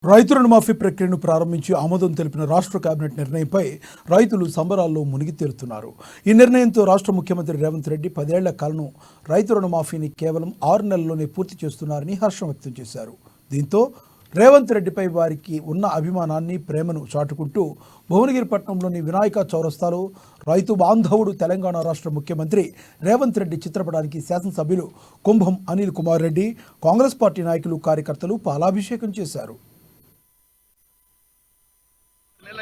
రైతు రుణమాఫీ ప్రక్రియను ప్రారంభించి ఆమోదం తెలిపిన రాష్ట్ర కేబినెట్ నిర్ణయంపై రైతులు సంబరాల్లో మునిగి తేలుతున్నారు. ఈ నిర్ణయంతో రాష్ట్ర ముఖ్యమంత్రి రేవంత్ రెడ్డి 10 ఏళ్ల కాలం రైతు రుణమాఫీని కేవలం 6 నెలల్లోనే పూర్తి చేస్తున్నారని హర్షం వ్యక్తం చేశారు. దీంతో రేవంత్ రెడ్డిపై వారికి ఉన్న అభిమానాన్ని, ప్రేమను చాటుకుంటూ భువనగిరి పట్టణంలోని వినాయక చౌరస్తాలో రైతు బాంధవుడు తెలంగాణ రాష్ట్ర ముఖ్యమంత్రి రేవంత్ రెడ్డి చిత్రపటానికి శాసనసభ్యులు కుంభం అనిల్ కుమార్ రెడ్డి, కాంగ్రెస్ పార్టీ నాయకులు, కార్యకర్తలు పాలాభిషేకం చేశారు.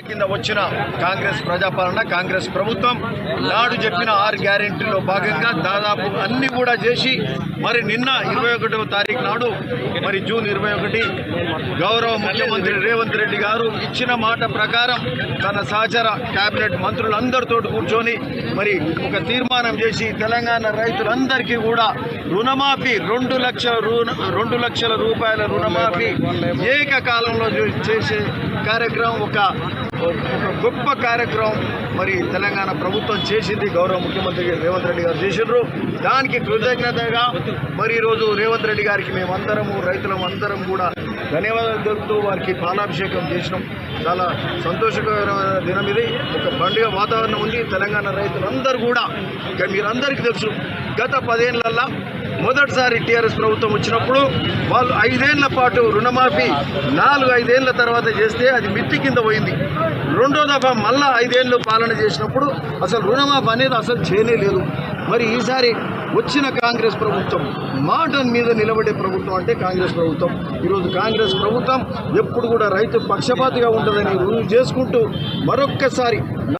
కింద వచ్చిన కాంగ్రెస్ ప్రజాపాలన, కాంగ్రెస్ ప్రభుత్వం నాడు చెప్పిన 6 గ్యారెంటీలో భాగంగా దాదాపు అన్ని కూడా చేసి మరి నిన్న 21వ తారీఖు నాడు మరి జూన్ 21 గౌరవ ముఖ్యమంత్రి రేవంత్ రెడ్డి గారు ఇచ్చిన మాట ప్రకారం తన సహచర కేబినెట్ మంత్రులందరితో కూర్చొని మరి ఒక తీర్మానం చేసి తెలంగాణ రైతులందరికీ కూడా రుణమాఫీ 2 లక్షల రూపాయల రుణమాఫీ ఏకకాలంలో చేసే కార్యక్రమం ఒక గొప్ప కార్యక్రమం మరి తెలంగాణ ప్రభుత్వం చేసింది. గౌరవ ముఖ్యమంత్రి రేవంత్ రెడ్డి గారు చేసిండ్రు. దానికి కృతజ్ఞతగా మరి ఈరోజు రేవంత్ రెడ్డి గారికి మేమందరము రైతులందరం కూడా ధన్యవాదాలు తెలుపుతూ వారికి పాలాభిషేకం చేసినాం. చాలా సంతోషకరమైన దినం ఇది. ఒక పండుగ వాతావరణం ఉంది. తెలంగాణ రైతులందరూ కూడా ఇక మీరందరికీ తెలుసు, గత 10 ఏళ్లలో మొదటిసారి టీఆర్ఎస్ ప్రభుత్వం వచ్చినప్పుడు వాళ్ళు 5 ఏళ్ల పాటు రుణమాఫీ 4-5 ఏళ్ల తర్వాత చేస్తే అది మిత్తి కింద పోయింది. రెండో దఫా మళ్ళా 5 ఏళ్ళు పాలన చేసినప్పుడు అసలు రుణమాఫీ అనేది అసలు చేయలేదు. మరి ఈసారి వచ్చిన కాంగ్రెస్ ప్రభుత్వం మాట మీద నిలబడే ప్రభుత్వం అంటే కాంగ్రెస్ ప్రభుత్వం. ఈరోజు కాంగ్రెస్ ప్రభుత్వం ఎప్పుడు కూడా రైతు పక్షపాతిగా ఉంటుందని రుజువు చేసుకుంటూ మరొక్కసారి